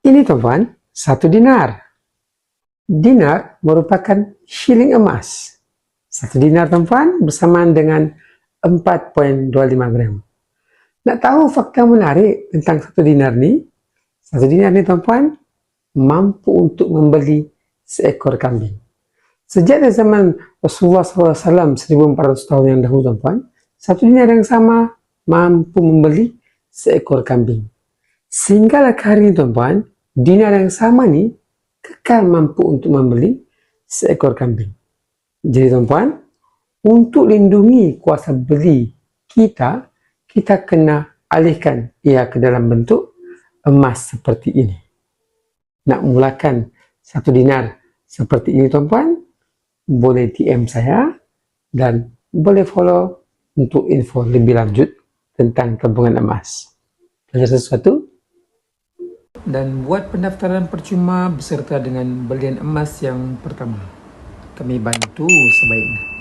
Ini tuan-tuan, 1 dinar. Dinar merupakan shilling emas. 1 dinar tuan-tuan bersamaan dengan 4.25 gram. Nak tahu fakta menarik tentang 1 dinar ni? 1 dinar ni tuan-tuan mampu untuk membeli seekor kambing. Sejak dari zaman Rasulullah SAW 1400 tahun yang dahulu tuan-tuan, 1 dinar yang sama mampu membeli seekor kambing. Sehinggalah hari ini tuan-tuan, dinar yang sama ni kekal mampu untuk membeli seekor kambing. Jadi tuan-tuan, untuk lindungi kuasa beli kita, kita kena alihkan ia ke dalam bentuk emas seperti ini. Nak mulakan 1 dinar seperti ini tuan-tuan, boleh DM saya dan boleh follow untuk info lebih lanjut tentang tabungan emas. Belajar sesuatu? Dan buat pendaftaran percuma beserta dengan belian emas yang pertama. Kami bantu sebaiknya.